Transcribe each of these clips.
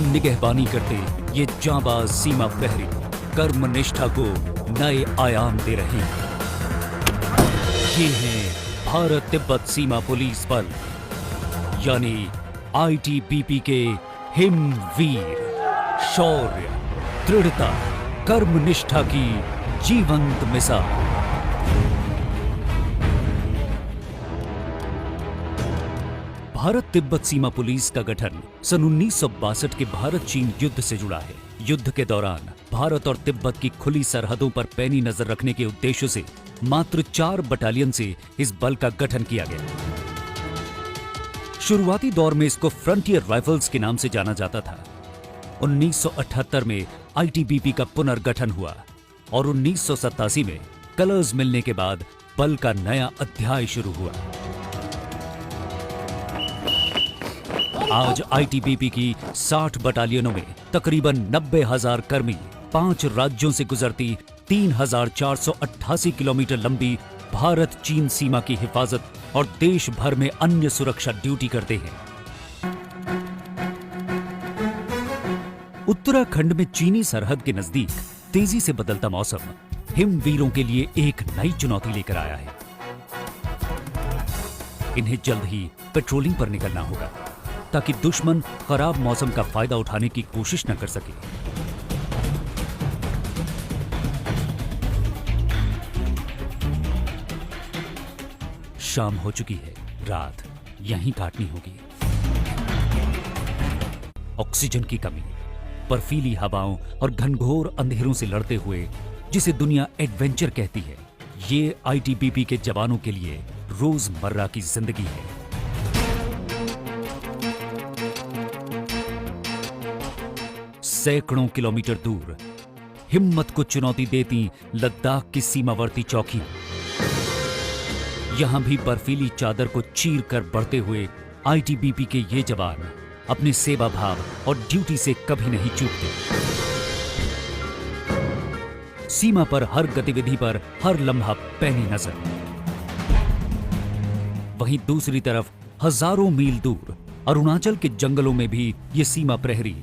निगहबानी करते ये जांबाज सीमा प्रहरी कर्मनिष्ठा को नए आयाम दे रहे हैं। ये हैं भारत तिब्बत सीमा पुलिस बल यानी आईटीबीपी के हिमवीर। शौर्य, दृढ़ता, कर्मनिष्ठा की जीवंत मिसाल। भारत तिब्बत सीमा पुलिस का गठन सन 1962 के भारत चीन युद्ध से जुड़ा है। युद्ध के दौरान भारत और तिब्बत की खुली सरहदों पर पैनी नजर रखने के उद्देश्य से मात्र 4 बटालियन से इस बल का गठन किया गया। शुरुआती दौर में इसको फ्रंटियर राइफल्स के नाम से जाना जाता था। 1978 में आईटीबीपी का पुनर्गठन हुआ और 1987 में कलर्स मिलने के बाद बल का नया अध्याय शुरू हुआ। आज आईटीबीपी की 60 बटालियनों में तकरीबन 90,000 कर्मी 5 राज्यों से गुजरती 3,488 किलोमीटर लंबी भारत चीन सीमा की हिफाजत और देश भर में अन्य सुरक्षा ड्यूटी करते हैं। उत्तराखंड में चीनी सरहद के नजदीक तेजी से बदलता मौसम हिमवीरों के लिए एक नई चुनौती लेकर आया है। इन्हें जल्द ही पेट्रोलिंग पर निकलना होगा ताकि दुश्मन खराब मौसम का फायदा उठाने की कोशिश न कर सके। शाम हो चुकी है, रात यहीं काटनी होगी। ऑक्सीजन की कमी, बर्फीली हवाओं और घनघोर अंधेरों से लड़ते हुए जिसे दुनिया एडवेंचर कहती है, ये आईटीबीपी के जवानों के लिए रोजमर्रा की जिंदगी है। सैकड़ों किलोमीटर दूर हिम्मत को चुनौती देती लद्दाख की सीमावर्ती चौकी। यहां भी बर्फीली चादर को चीर कर बढ़ते हुए आईटीबीपी के ये जवान अपने सेवा भाव और ड्यूटी से कभी नहीं चूकते। सीमा पर हर गतिविधि पर हर लम्हा पैनी नजर। वहीं दूसरी तरफ हजारों मील दूर अरुणाचल के जंगलों में भी ये सीमा प्रहरी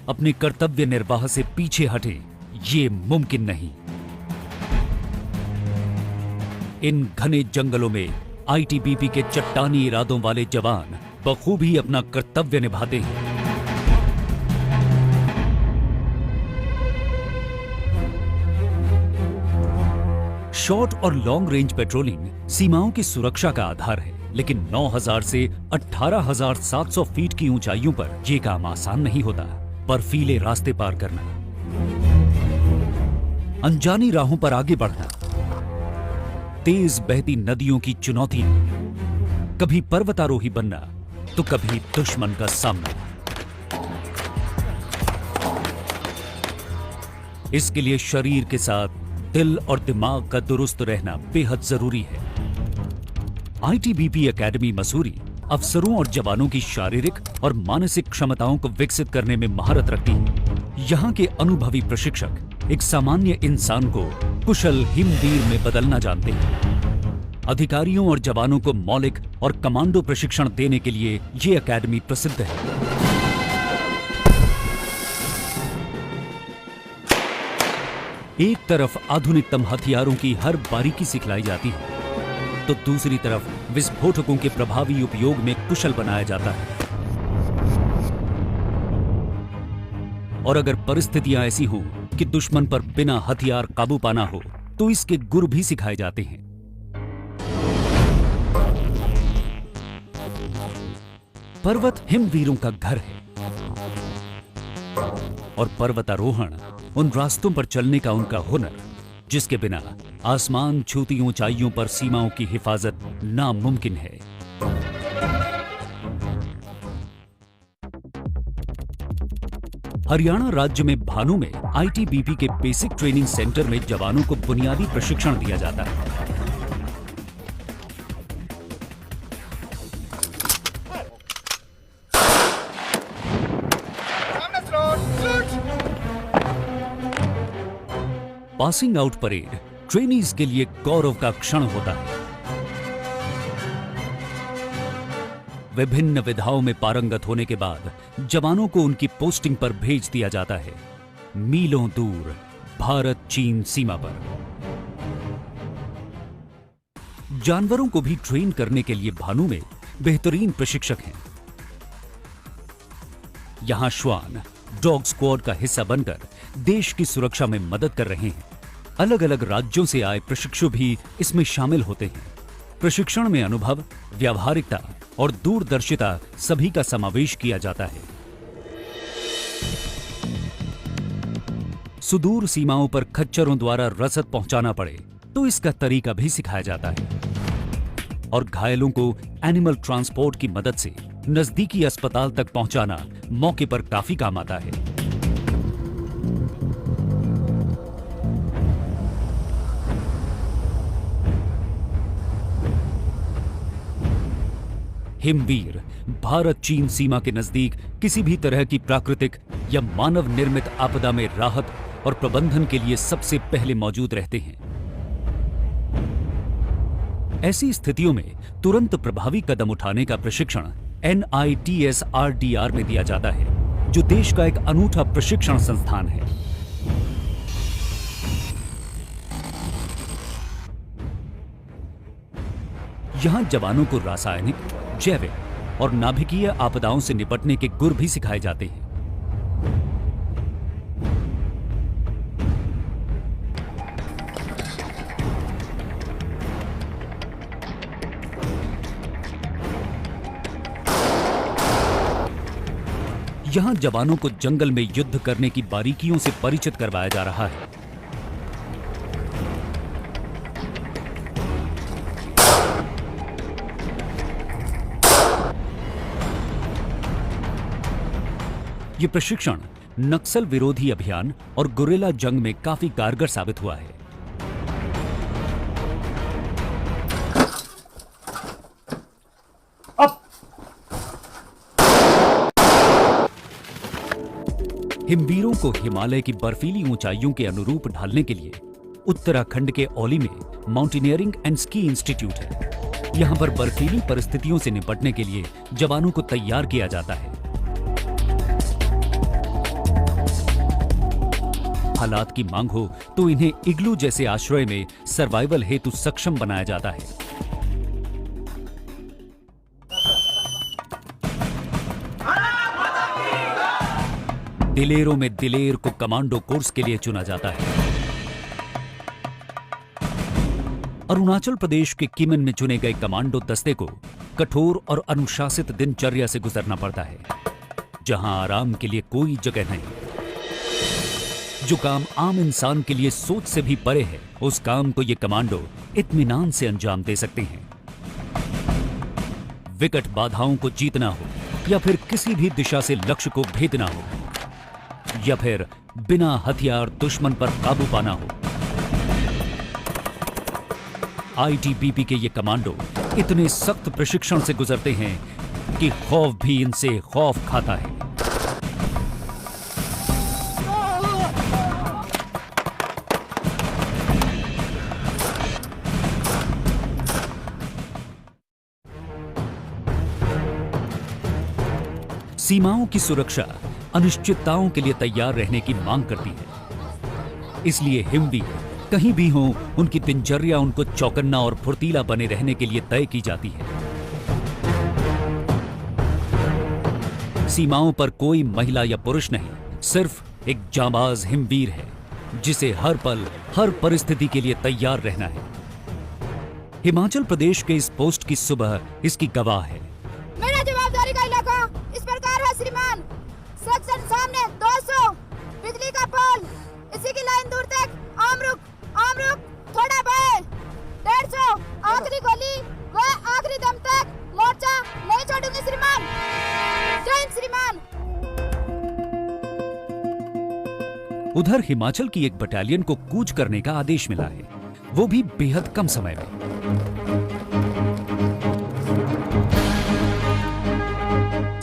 अपने कर्तव्य निर्वाह से पीछे हटे, ये मुमकिन नहीं। इन घने जंगलों में आईटीबीपी के चट्टानी इरादों वाले जवान बखूबी अपना कर्तव्य निभाते हैं। शॉर्ट और लॉन्ग रेंज पेट्रोलिंग सीमाओं की सुरक्षा का आधार है, लेकिन 9,000 से 18,700 फीट की ऊंचाइयों पर यह काम आसान नहीं होता। बर्फीले रास्ते पार करना, अनजानी राहों पर आगे बढ़ना, तेज बहती नदियों की चुनौती, कभी पर्वतारोही बनना तो कभी दुश्मन का सामना। इसके लिए शरीर के साथ दिल और दिमाग का दुरुस्त रहना बेहद जरूरी है। आईटीबीपी एकेडमी मसूरी अफसरों और जवानों की शारीरिक और मानसिक क्षमताओं को विकसित करने में महारत रखती है। यहाँ के अनुभवी प्रशिक्षक एक सामान्य इंसान को कुशल हिमवीर में बदलना जानते हैं। अधिकारियों और जवानों को मौलिक और कमांडो प्रशिक्षण देने के लिए ये एकेडमी प्रसिद्ध है। एक तरफ आधुनिकतम हथियारों की हर बारीकी सिखलाई जाती है, तो दूसरी तरफ विस्फोटकों के प्रभावी उपयोग में कुशल बनाया जाता है। और अगर परिस्थितियां ऐसी हों कि दुश्मन पर बिना हथियार काबू पाना हो, तो इसके गुर भी सिखाए जाते हैं। पर्वत हिमवीरों का घर है और पर्वतारोहण उन रास्तों पर चलने का उनका हुनर, जिसके बिना आसमान छूती ऊंचाइयों पर सीमाओं की हिफाजत नामुमकिन है। हरियाणा राज्य में भानु में आईटीबीपी के बेसिक ट्रेनिंग सेंटर में जवानों को बुनियादी प्रशिक्षण दिया जाता है। पासिंग आउट परेड ट्रेनीज के लिए गौरव का क्षण होता है। विभिन्न विधाओं में पारंगत होने के बाद जवानों को उनकी पोस्टिंग पर भेज दिया जाता है, मीलों दूर भारत चीन सीमा पर। जानवरों को भी ट्रेन करने के लिए भानु में बेहतरीन प्रशिक्षक हैं। यहां श्वान डॉग स्क्वाड का हिस्सा बनकर देश की सुरक्षा में मदद कर रहे हैं। अलग अलग राज्यों से आए प्रशिक्षु भी इसमें शामिल होते हैं। प्रशिक्षण में अनुभव, व्यावहारिकता और दूरदर्शिता सभी का समावेश किया जाता है। सुदूर सीमाओं पर खच्चरों द्वारा रसद पहुंचाना पड़े तो इसका तरीका भी सिखाया जाता है और घायलों को एनिमल ट्रांसपोर्ट की मदद से नजदीकी अस्पताल तक पहुंचाना मौके पर काफी काम आता है। हिमवीर भारत चीन सीमा के नजदीक किसी भी तरह की प्राकृतिक या मानव निर्मित आपदा में राहत और प्रबंधन के लिए सबसे पहले मौजूद रहते हैं। ऐसी स्थितियों में तुरंत प्रभावी कदम उठाने का प्रशिक्षण NITSRDR में दिया जाता है, जो देश का एक अनूठा प्रशिक्षण संस्थान है। यहां जवानों को रासायनिक, जैविक और नाभिकीय आपदाओं से निपटने के गुर भी सिखाए जाते हैं। यहां जवानों को जंगल में युद्ध करने की बारीकियों से परिचित करवाया जा रहा है। यह प्रशिक्षण नक्सल विरोधी अभियान और गुरिल्ला जंग में काफी कारगर साबित हुआ है। हिमवीरों को हिमालय की बर्फीली ऊंचाइयों के अनुरूप ढालने के लिए उत्तराखंड के औली में माउंटेनियरिंग एंड स्की इंस्टीट्यूट है। यहां पर बर्फीली परिस्थितियों से निपटने के लिए जवानों को तैयार किया जाता है। हालात की मांग हो तो इन्हें इग्लू जैसे आश्रय में सर्वाइवल हेतु सक्षम बनाया जाता है। दिलेरों में दिलेर को कमांडो कोर्स के लिए चुना जाता है। अरुणाचल प्रदेश के किमन में चुने गए कमांडो दस्ते को कठोर और अनुशासित दिनचर्या से गुजरना पड़ता है, जहां आराम के लिए कोई जगह नहीं। जो काम आम इंसान के लिए सोच से भी परे है, उस काम को ये कमांडो इत्मीनान से अंजाम दे सकते हैं। विकट बाधाओं को जीतना हो या फिर किसी भी दिशा से लक्ष्य को भेदना हो या फिर बिना हथियार दुश्मन पर काबू पाना हो, आईटीबीपी के ये कमांडो इतने सख्त प्रशिक्षण से गुजरते हैं कि खौफ भी इनसे खौफ खाता है। सीमाओं की सुरक्षा अनिश्चितताओं के लिए तैयार रहने की मांग करती है। इसलिए हिमवीर कहीं भी हों, उनकी दिनचर्या उनको चौकन्ना और फुर्तीला बने रहने के लिए तय की जाती है। सीमाओं पर कोई महिला या पुरुष नहीं, सिर्फ एक जांबाज हिमवीर है जिसे हर पल हर परिस्थिति के लिए तैयार रहना है। हिमाचल प्रदेश के इस पोस्ट की सुबह इसकी गवाह है। मेरा जवाबदारी का इलाका इस प्रकार है श्रीमान। सेक्शन सामने 200, बिजली का पोल, इसी की लाइन दूर तक आम रुक, थोड़ा बाएं, 150, आखिरी गोली व आखिरी दम तक मोर्चा नहीं छोड़ूंगी श्रीमान। जय हिंद श्रीमान। उधर हिमाचल की एक बटालियन को कूच करने का आदेश मिला है, वो भी बेहद कम समय में।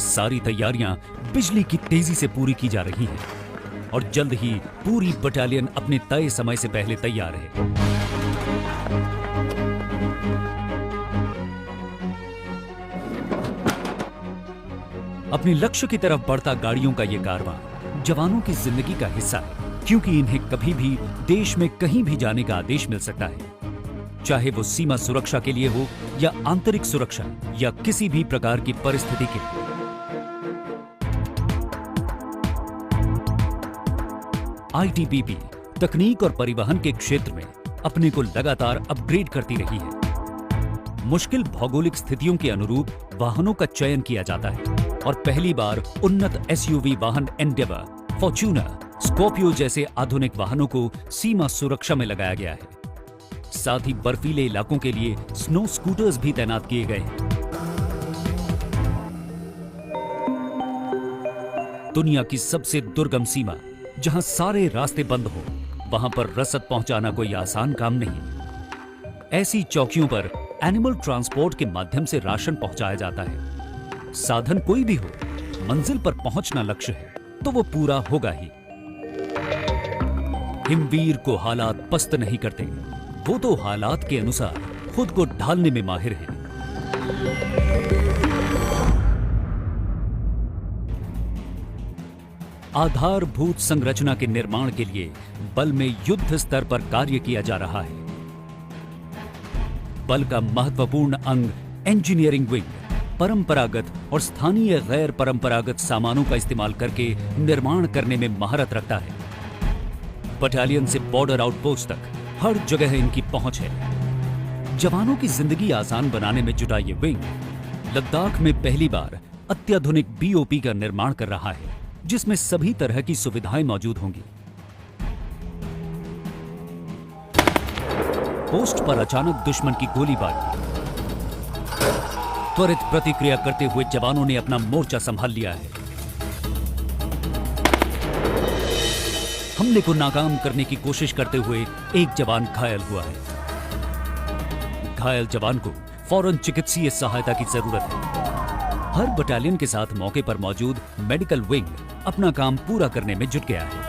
सारी तैयारियां बिजली की तेजी से पूरी की जा रही हैं और जल्द ही पूरी बटालियन अपने तय समय से पहले तैयार है। अपने लक्ष्य की तरफ बढ़ता गाड़ियों का ये कारवां जवानों की जिंदगी का हिस्सा है, क्योंकि इन्हें कभी भी देश में कहीं भी जाने का आदेश मिल सकता है, चाहे वो सीमा सुरक्षा के लिए हो या आंतरिक सुरक्षा या किसी भी प्रकार की परिस्थिति के लिए। आईटीबीपी तकनीक और परिवहन के क्षेत्र में अपने को लगातार अपग्रेड करती रही है। मुश्किल भौगोलिक स्थितियों के अनुरूप वाहनों का चयन किया जाता है और पहली बार उन्नत एसयूवी वाहन एंडेवर, फॉर्च्यूनर, स्कॉर्पियो जैसे आधुनिक वाहनों को सीमा सुरक्षा में लगाया गया है। साथ ही बर्फीले इलाकों के लिए स्नो स्कूटर्स भी तैनात किए गए हैं। दुनिया की सबसे दुर्गम सीमा, जहां सारे रास्ते बंद हो, वहां पर रसद पहुंचाना कोई आसान काम नहीं। ऐसी चौकियों पर एनिमल ट्रांसपोर्ट के माध्यम से राशन पहुंचाया जाता है। साधन कोई भी हो, मंजिल पर पहुंचना लक्ष्य है तो वो पूरा होगा ही। हिमवीर को हालात पस्त नहीं करते, वो तो हालात के अनुसार खुद को ढालने में माहिर हैं। आधारभूत संरचना के निर्माण के लिए बल में युद्ध स्तर पर कार्य किया जा रहा है। बल का महत्वपूर्ण अंग इंजीनियरिंग विंग परंपरागत और स्थानीय गैर परंपरागत सामानों का इस्तेमाल करके निर्माण करने में महारत रखता है। बटालियन से बॉर्डर आउटपोस्ट तक हर जगह इनकी पहुंच है। जवानों की जिंदगी आसान बनाने में जुटा ये विंग लद्दाख में पहली बार अत्याधुनिक बीओपी का निर्माण कर रहा है, जिसमें सभी तरह की सुविधाएं मौजूद होंगी। पोस्ट पर अचानक दुश्मन की गोलीबारी, त्वरित प्रतिक्रिया करते हुए जवानों ने अपना मोर्चा संभाल लिया है। हमले को नाकाम करने की कोशिश करते हुए एक जवान घायल हुआ है। घायल जवान को फौरन चिकित्सीय सहायता की जरूरत है। हर बटालियन के साथ मौके पर मौजूद मेडिकल विंग अपना काम पूरा करने में जुट गया है।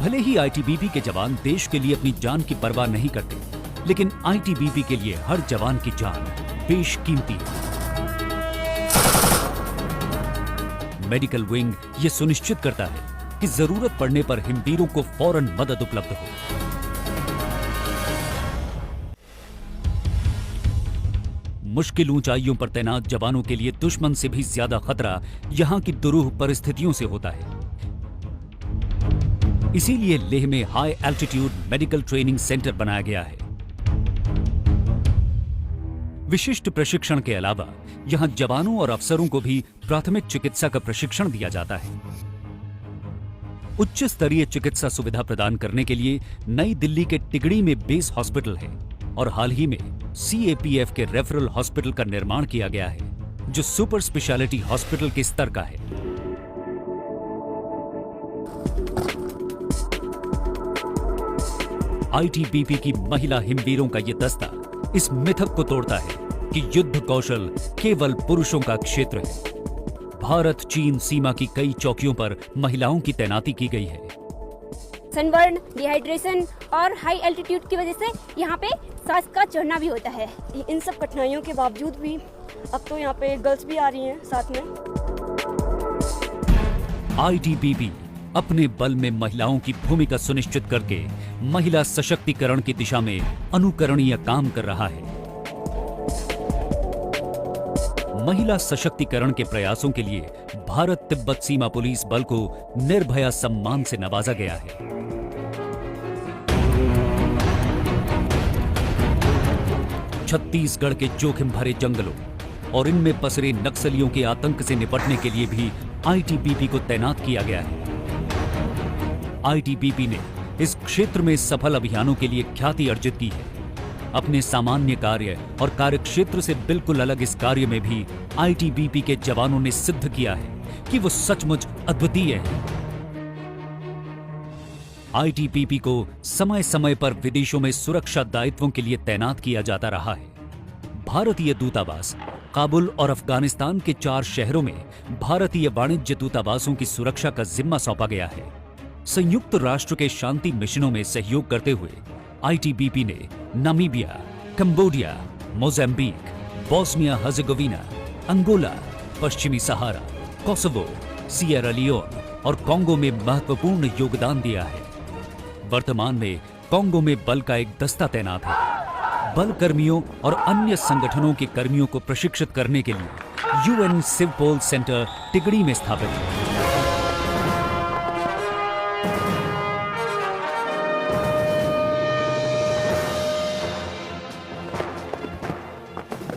भले ही आईटीबीपी के जवान देश के लिए अपनी जान की परवाह नहीं करते, लेकिन आईटीबीपी के लिए हर जवान की जान बेशकीमती है। मेडिकल विंग ये सुनिश्चित करता है कि जरूरत पड़ने पर हिमवीरों को फौरन मदद उपलब्ध हो। मुश्किल ऊंचाइयों पर तैनात जवानों के लिए दुश्मन से भी ज्यादा खतरा यहां की दुरूह परिस्थितियों से होता है। इसीलिए लेह में high altitude medical training centre बनाया गया है। विशिष्ट प्रशिक्षण के अलावा यहां जवानों और अफसरों को भी प्राथमिक चिकित्सा का प्रशिक्षण दिया जाता है। उच्च स्तरीय चिकित्सा सुविधा प्रदान करने के लिए नई दिल्ली के टिगड़ी में बेस हॉस्पिटल है और हाल ही में सीएपीएफ के रेफरल हॉस्पिटल का निर्माण किया गया है, जो सुपर स्पेशलिटी हॉस्पिटल के स्तर का है। आईटीबीपी की महिला हिमवीरों का यह दस्ता इस मिथक को तोड़ता है कि युद्ध कौशल केवल पुरुषों का क्षेत्र है। भारत चीन सीमा की कई चौकियों पर महिलाओं की तैनाती की गई है। सनबर्न, डिहाइड्रेशन और हाई एल्टीट्यूड की वजह से यहाँ पे सांस का चढ़ना भी होता है। इन सब कठिनाइयों के बावजूद भी अब तो यहाँ पे गर्ल्स भी आ रही हैं साथ में। आईटीबीपी अपने बल में महिलाओं की भूमिका सुनिश्चित करके महिला सशक्तिकरण की दिशा में अनुकरणीय काम कर रहा है। महिला सशक्तिकरण के प्रयासों के लिए भारत तिब्बत सीमा पुलिस बल को निर्भया सम्मान से नवाजा गया है। छत्तीसगढ़ के जोखिम भरे जंगलों और इनमें पसरे नक्सलियों के आतंक से निपटने के लिए भी आईटीबीपी को तैनात किया गया है। आईटीबीपी ने इस क्षेत्र में सफल अभियानों के लिए ख्याति अर्जित की है। अपने सामान्य कार्य और कार्यक्षेत्र से बिल्कुल अलग इस कार्य में भी आईटीबीपी के जवानों ने सिद्ध किया है कि वो सचमुच अद्वितीय है। आईटीबीपी को समय समय पर विदेशों में सुरक्षा दायित्वों के लिए तैनात किया जाता रहा है। भारतीय दूतावास काबुल और अफगानिस्तान के 4 शहरों में भारतीय वाणिज्य दूतावासों की सुरक्षा का जिम्मा सौंपा गया है। संयुक्त राष्ट्र के शांति मिशनों में सहयोग करते हुए आईटीबीपी ने Namibia, Cambodia, Mozambique, Bosnia Herzegovina, Angola, पश्चिमी सहारा, कोसोवो, सिएरा लियोन और कांगो में महत्वपूर्ण योगदान दिया है। वर्तमान में कांगो में बल का एक दस्ता तैनात है। बल कर्मियों और अन्य संगठनों के कर्मियों को प्रशिक्षित करने के लिए यूएन सिवपोल सेंटर टिगड़ी में स्थापित है।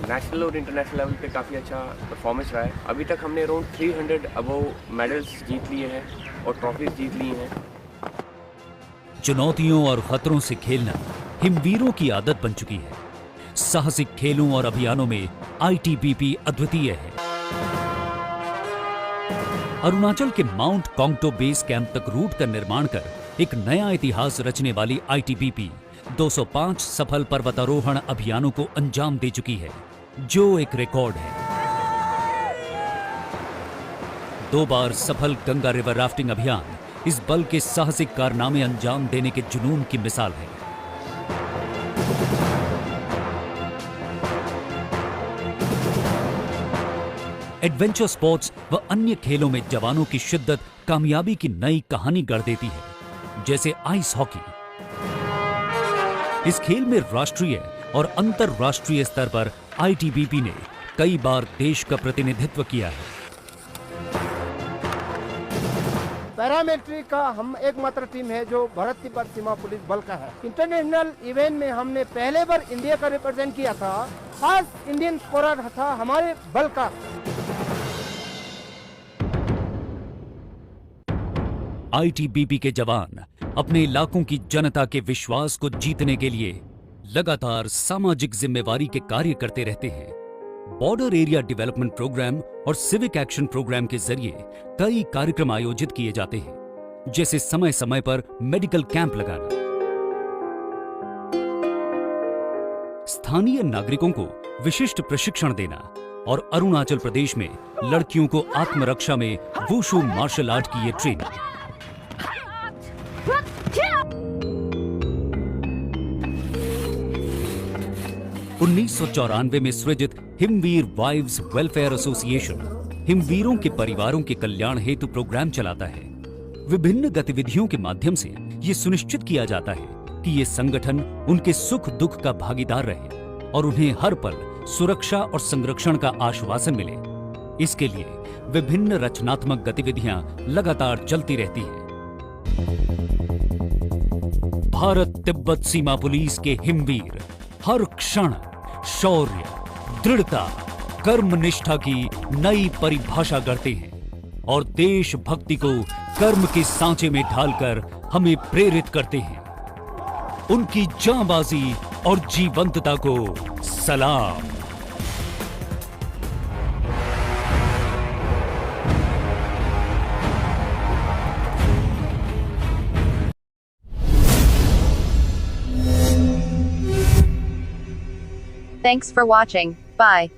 नेशनल और इंटरनेशनल लेवल पे काफ़ी अच्छा परफॉर्मेंस रहा है। अभी तक हमने अराउंड 300 अबव मेडल्स जीत लिए हैं और ट्रॉफीज जीत ली हैं। चुनौतियों और खतरों से खेलना हिमवीरों की आदत बन चुकी है। साहसिक खेलों और अभियानों में आईटीबीपी अद्वितीय है। अरुणाचल के माउंट कॉन्गटो बेस कैंप तक रूट का निर्माण कर एक नया इतिहास रचने वाली आईटीबीपी 205 सफल पर्वतारोहण अभियानों को अंजाम दे चुकी है, जो एक रिकॉर्ड है। 2 बार सफल गंगा रिवर राफ्टिंग अभियान इस बल के साहसिक कारनामे अंजाम देने के जुनून की मिसाल है। एडवेंचर स्पोर्ट्स व अन्य खेलों में जवानों की शिद्दत कामयाबी की नई कहानी गढ़ देती है, जैसे आइस हॉकी। इस खेल में राष्ट्रीय और अंतर्राष्ट्रीय स्तर पर आईटीबीपी ने कई बार देश का प्रतिनिधित्व किया है। पैरामिलिट्री का हम एकमात्र टीम है जो भारत तिब्बत सीमा पुलिस बल का है। इंटरनेशनल इवेंट में हमने पहले बार इंडिया का रिप्रेजेंट किया था। खास इंडियन स्कोरर था हमारे बल का। आईटीबीपी के जवान अपने इलाकों की जनता के विश्वास को जीतने के लिए लगातार सामाजिक जिम्मेवारी के कार्य करते रहते हैं। बॉर्डर एरिया डेवलपमेंट प्रोग्राम और सिविक एक्शन प्रोग्राम के जरिए कई कार्यक्रम आयोजित किए जाते हैं, जैसे समय समय पर मेडिकल कैंप लगाना, स्थानीय नागरिकों को विशिष्ट प्रशिक्षण देना और अरुणाचल प्रदेश में लड़कियों को आत्मरक्षा में वुशु मार्शल आर्ट की ये ट्रेनिंग। 1994 में सृजित हिमवीर वाइव्स वेलफेयर एसोसिएशन हिमवीरों के परिवारों के कल्याण हेतु प्रोग्राम चलाता है। विभिन्न गतिविधियों के माध्यम से ये सुनिश्चित किया जाता है कि ये संगठन उनके सुख दुख का भागीदार रहे और उन्हें हर पल सुरक्षा और संरक्षण का आश्वासन मिले। इसके लिए विभिन्न रचनात्मक गतिविधियां लगातार चलती रहती हैं। भारत तिब्बत सीमा पुलिस के हिमवीर हर क्षण शौर्य, दृढ़ता, कर्मनिष्ठा की नई परिभाषा गढ़ते हैं और देशभक्ति को कर्म के सांचे में ढालकर हमें प्रेरित करते हैं। उनकी जांबाजी और जीवंतता को सलाम। Thanks for watching. Bye.